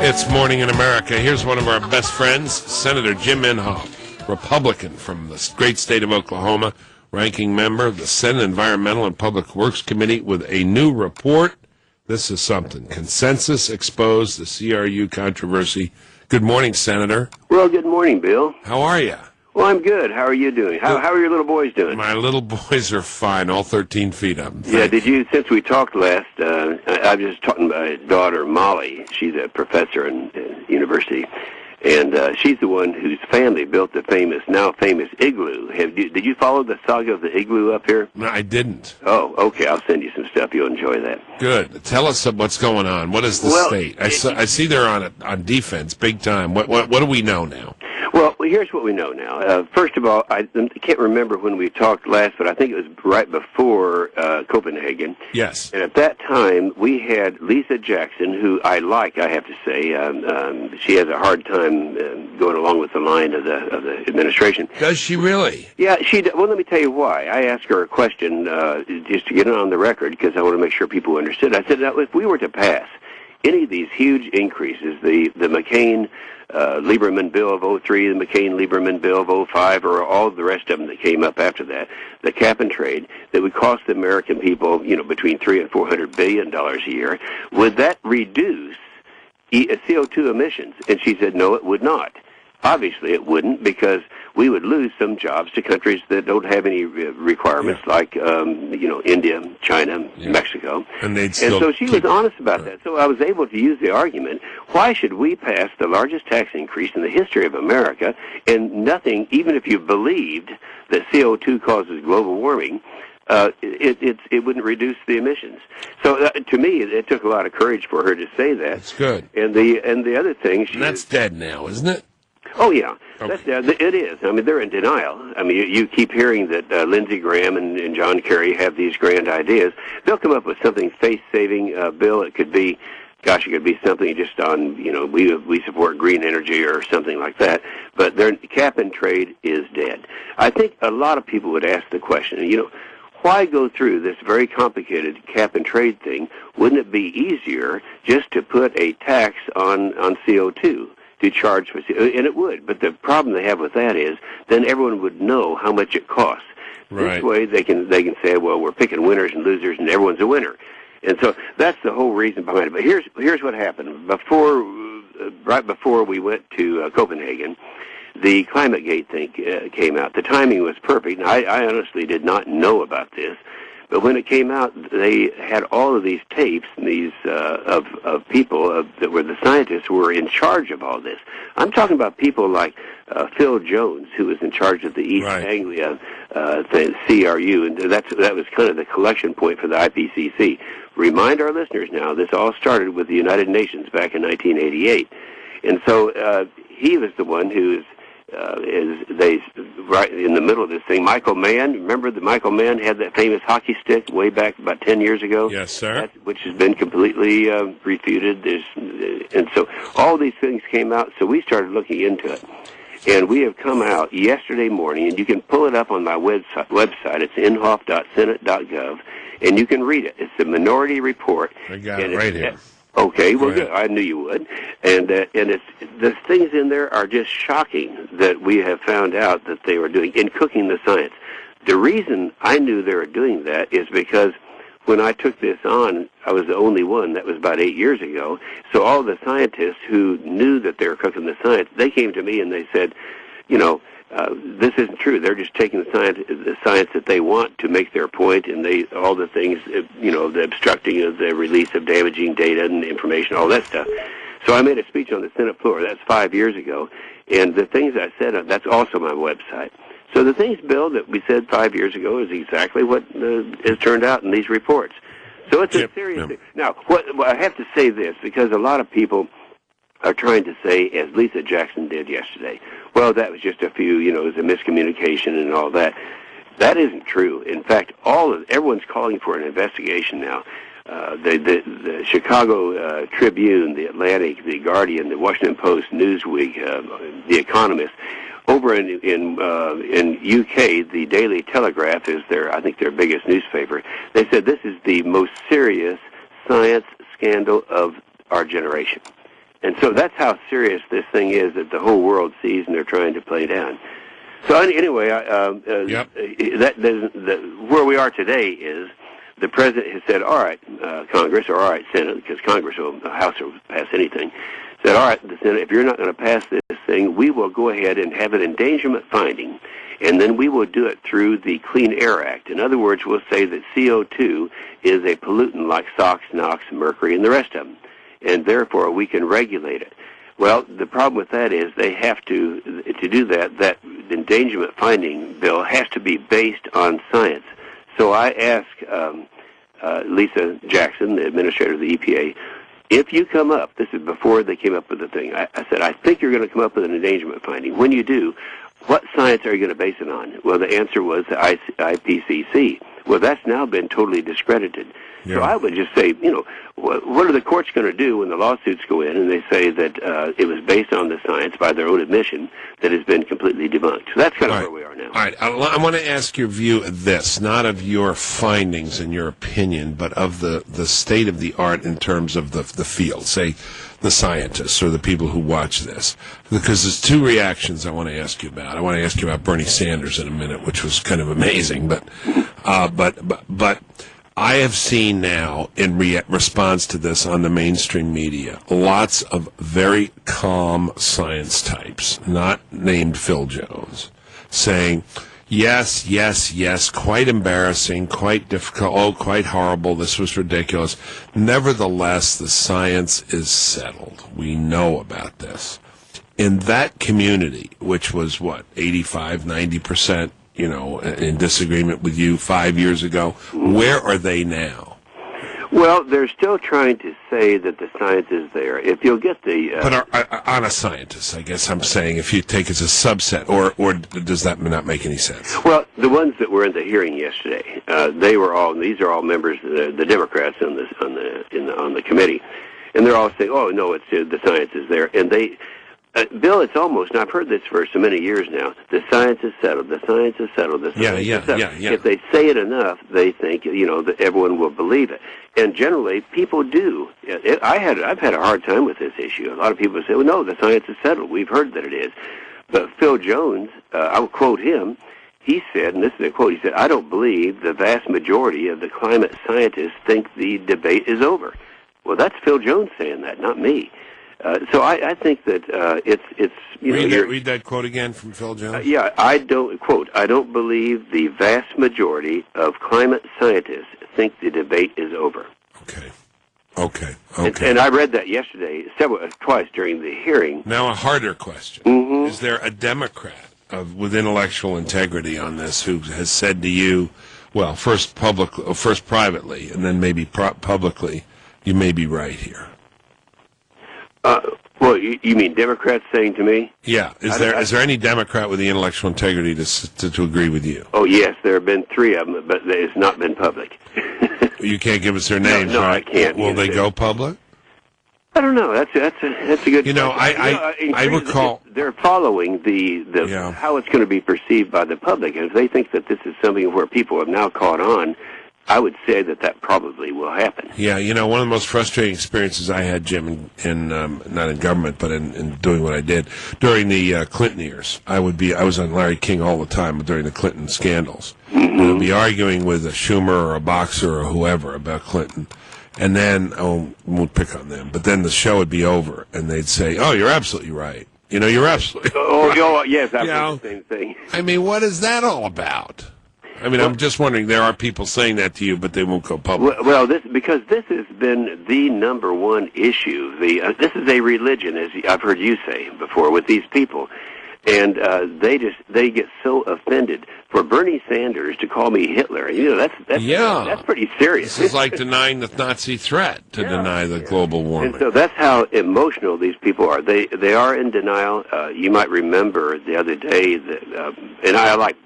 It's Morning in America. Here's one of our best friends, Senator Jim Inhofe, Republican from the great state of Oklahoma, ranking member of the Senate Environmental and Public Works Committee with a new report. This is something. Consensus exposed the CRU controversy. Good morning, Senator. Well, good morning, Bill. How are you? Well, I'm good. How are you doing? How are your little boys doing? My little boys are fine, all 13 feet up. Yeah, since we talked last, I was just talking to my daughter, Molly. She's a professor in university, and she's the one whose family built the now famous igloo. Did you follow the saga of the igloo up here? No, I didn't. Oh, okay. I'll send you some stuff. You'll enjoy that. Good. Tell us what's going on. What is the state? I see they're on defense big time. What do we know now? Well, here's what we know now. First of all, I can't remember when we talked last, but I think it was right before Copenhagen. Yes. And at that time, we had Lisa Jackson, who I like, I have to say. She has a hard time going along with the line of the administration. Does she really? Yeah, well, let me tell you why. I asked her a question just to get it on the record because I want to make sure people understood. I said, now, if we were to pass any of these huge increases, the McCain Lieberman bill of 03, the McCain-Lieberman bill of 05, or all the rest of them that came up after that, the cap and trade, that would cost the American people, between $300 and $400 billion a year, would that reduce CO2 emissions? And she said, no, it would not. Obviously, it wouldn't, because we would lose some jobs to countries that don't have any requirements, like India, China, Mexico. And so she was honest about that. So I was able to use the argument: why should we pass the largest tax increase in the history of America, and nothing, even if you believed that CO2 causes global warming, it wouldn't reduce the emissions. So to me, it took a lot of courage for her to say that. That's good. And the other thing, that's dead now, isn't it? Oh, yeah. Okay. It is. I mean, they're in denial. I mean, you keep hearing that Lindsey Graham and John Kerry have these grand ideas. They'll come up with something face-saving, Bill. It could be something just on, we support green energy or something like that. But their cap and trade is dead. I think a lot of people would ask the question, why go through this very complicated cap and trade thing? Wouldn't it be easier just to put a tax on CO2? To charge for, and it would, but the problem they have with that is then everyone would know how much it costs. Right. This way they can say, well, we're picking winners and losers, and everyone's a winner. And so that's the whole reason behind it. But here's what happened right before we went to Copenhagen. The Climategate thing came out. The timing was perfect. Now, I honestly did not know about this. But when it came out, they had all of these tapes, of people that were the scientists who were in charge of all this. I'm talking about people like Phil Jones, who was in charge of the East Anglia CRU, and that was kind of the collection point for the IPCC. Remind our listeners now, this all started with the United Nations back in 1988, and so he was the one who right in the middle of this thing. Michael Mann, remember that Michael Mann had that famous hockey stick way back about 10 years ago? Yes, sir. Which has been completely refuted. And so all these things came out, so we started looking into it. And we have come out yesterday morning, and you can pull it up on my website. It's inhofe.senate.gov, and you can read it. It's the Minority Report. I got it right here. Okay, well, good. I knew you would. And the things in there are just shocking that we have found out that they were doing in cooking the science. The reason I knew they were doing that is because when I took this on, I was the only one. That was about 8 years ago. So all the scientists who knew that they were cooking the science, they came to me and they said, this isn't true. They're just taking the science that they want to make their point, and all the things, the obstructing of the release of damaging data and information, all that stuff. So I made a speech on the Senate floor. That's 5 years ago, and the things I said, that's also my website. So the things, Bill, that we said 5 years ago is exactly what has turned out in these reports. So it's a serious thing. Now, I have to say this, because a lot of people are trying to say, as Lisa Jackson did yesterday, well, that was just a few, it was a miscommunication and all that. That isn't true. In fact, everyone's calling for an investigation now. The Chicago Tribune, the Atlantic, the Guardian, the Washington Post, Newsweek, the Economist. Over in UK, the Daily Telegraph is I think their biggest newspaper. They said this is the most serious science scandal of our generation. And so that's how serious this thing is that the whole world sees and they're trying to play down. So anyway, where we are today is the president has said, all right, Congress, or all right, Senate, because Congress or the House will pass anything, said, all right, the Senate, if you're not going to pass this thing, we will go ahead and have an endangerment finding, and then we will do it through the Clean Air Act. In other words, we'll say that CO2 is a pollutant like SOx, NOx, mercury, and the rest of them, and therefore we can regulate it. Well, the problem with that is they have to do that endangerment finding bill has to be based on science. So I asked Lisa Jackson, the administrator of the EPA, if you come up, this is before they came up with the thing, I said, I think you're going to come up with an endangerment finding. When you do, what science are you going to base it on? Well, the answer was the IPCC. Well, that's now been totally discredited. Yeah. So I would just say, what are the courts going to do when the lawsuits go in and they say that it was based on the science by their own admission that has been completely debunked? So that's kind of where we are now. All right. I want to ask your view of this, not of your findings and your opinion, but of the state of the art in terms of the field, say the scientists or the people who watch this. Because there's two reactions I want to ask you about. I want to ask you about Bernie Sanders in a minute, which was kind of amazing, but I have seen now, in response to this on the mainstream media, lots of very calm science types, not named Phil Jones, saying, yes, yes, yes, quite embarrassing, quite difficult, oh, quite horrible, this was ridiculous. Nevertheless, the science is settled. We know about this. In that community, which was, 85, 90%, in disagreement with you 5 years ago, where are they now? Well, they're still trying to say that the science is there. If you'll get the... But on a scientist, I guess I'm saying, if you take it as a subset, or does that not make any sense? Well, the ones that were in the hearing yesterday, these are all members, the Democrats on the committee, and they're all saying, oh, no, the science is there. And they... Bill, it's almost, and I've heard this for so many years now, the science is settled, the science is settled, the science is settled. Yeah. If they say it enough, they think, that everyone will believe it. And generally, people do. I've had a hard time with this issue. A lot of people say, well, no, the science is settled. We've heard that it is. But Phil Jones, I'll quote him, he said, and this is a quote, he said, I don't believe the vast majority of the climate scientists think the debate is over. Well, that's Phil Jones saying that, not me. So I think that it's read that quote again from Phil Jones. I don't believe the vast majority of climate scientists think the debate is over. Okay. And I read that yesterday twice during the hearing. Now a harder question: Is there a Democrat with intellectual integrity on this who has said to you, well, first privately, and then maybe publicly, you may be right here? Well, you mean Democrats saying to me? Yeah. Is there any Democrat with the intellectual integrity to agree with you? Oh, yes. There have been 3 of them, but it's not been public. You can't give us their names, no, right? I can't. Will they go public? I don't know. That's a good. I recall they're following the how it's going to be perceived by the public, and if they think that this is something where people have now caught on, I would say that probably will happen. Yeah, one of the most frustrating experiences I had, Jim, in not in government, but in doing what I did during the Clinton years. I was on Larry King all the time during the Clinton scandals. And I'd be arguing with a Schumer or a Boxer or whoever about Clinton, and then I won't pick on them. But then the show would be over, and they'd say, "Oh, you're absolutely right. You're absolutely." Yes, I've heard the same thing. I mean, what is that all about? I mean, I'm just wondering, there are people saying that to you, but they won't go public. Well, because this has been the number one issue. This is a religion, as I've heard you say before, with these people. And they get so offended. For Bernie Sanders to call me Hitler, that's pretty serious. This is like denying the Nazi threat to deny the global warming. And so that's how emotional these people are. They are in denial. You might remember the other day that, and I like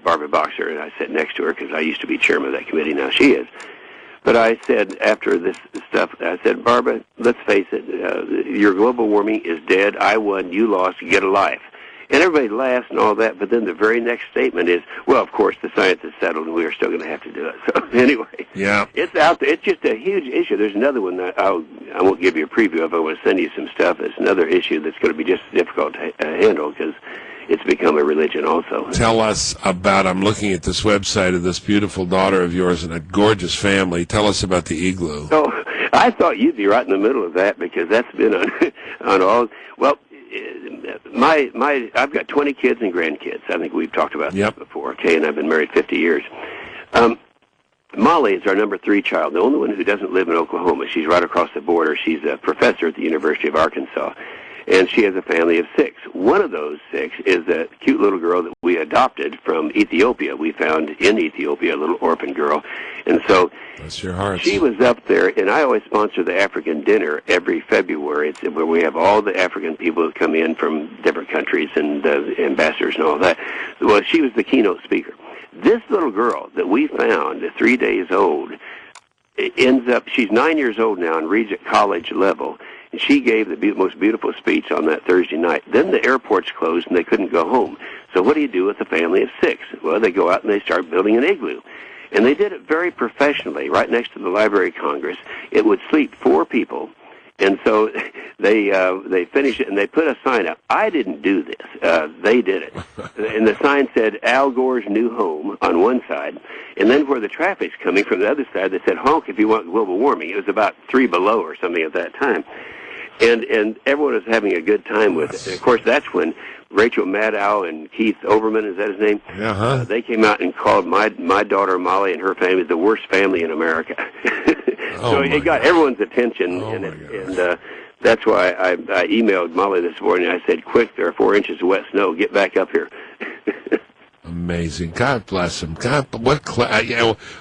Barbara Boxer, and I sat next to her because I used to be chairman of that committee. Now she is. But I said, after this stuff, I said, Barbara, let's face it, your global warming is dead. I won, you lost, get a life. And everybody laughs and all that, but then the very next statement is, well, of course, the science is settled, and we are still going to have to do it. So anyway, yeah, it's out there. It's just a huge issue. There's another one that I won't give you a preview of. I want to send you some stuff. It's another issue that's going to be just difficult to handle because it's become a religion also. Tell us about, I'm looking at this website of this beautiful daughter of yours and a gorgeous family. Tell us about the igloo. So I thought you'd be right in the middle of that because that's been on all. Well, I've got 20 kids and grandkids. I think we've talked about that before. Okay, and I've been married 50 years. Molly is our number 3 child, the only one who doesn't live in Oklahoma. She's right across the border. She's a professor at the University of Arkansas. And she has a family of 6. One of those 6 is a cute little girl that we adopted from Ethiopia. We found in Ethiopia a little orphan girl. And so bless your heart. She was up there, and I always sponsor the African dinner every February. It's where we have all the African people that come in from different countries and ambassadors and all that. Well, she was the keynote speaker. This little girl that we found at 3 days old ends up, she's 9 years old now and reads at college level. And she gave the most beautiful speech on that Thursday night. Then the airports closed and they couldn't go home. So what do you do with a family of 6? Well, they go out and they start building an igloo. And they did it very professionally, right next to the Library of Congress. It would sleep 4 people. And so they finished it, and they put a sign up. I didn't do this. They did it. And the sign said, Al Gore's new home on one side. And then where the traffic's coming from the other side, they said, honk if you want global warming. It was about 3 below or something at that time. And everyone was having a good time with it. And, of course, that's when Rachel Maddow and Keith Overman, is that his name? Uh-huh. They came out and called my daughter Molly and her family the worst family in America. So it got everyone's attention, and that's why I emailed Molly this morning. I said, quick, there are 4 inches of wet snow. Get back up here. Amazing. God bless him. God,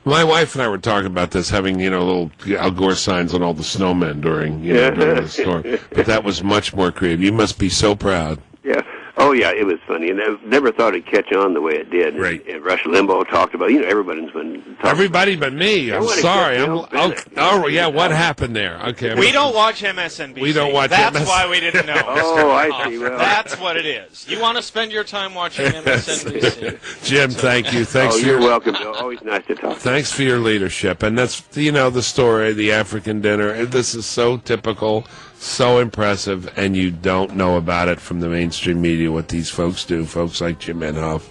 my wife and I were talking about this, having, little Al Gore signs on all the snowmen during the storm. But that was much more creative. You must be so proud. Yeah. Oh, yeah, it was funny, and I never thought it'd catch on the way it did. Right. And Rush Limbaugh talked about, everybody's been talking. Everybody but me. I'm sorry. What happened there? Okay. We don't watch MSNBC. We don't watch That's why we didn't know. Oh, I see. Well, that's what it is. You want to spend your time watching MSNBC. Jim, thank you. Thanks. You're welcome, Bill. Always nice to talk. Thanks for your leadership. And that's, the story, the African dinner. This is so typical, so impressive, and you don't know about it from the mainstream media, what these folks do, folks like Jim Inhofe.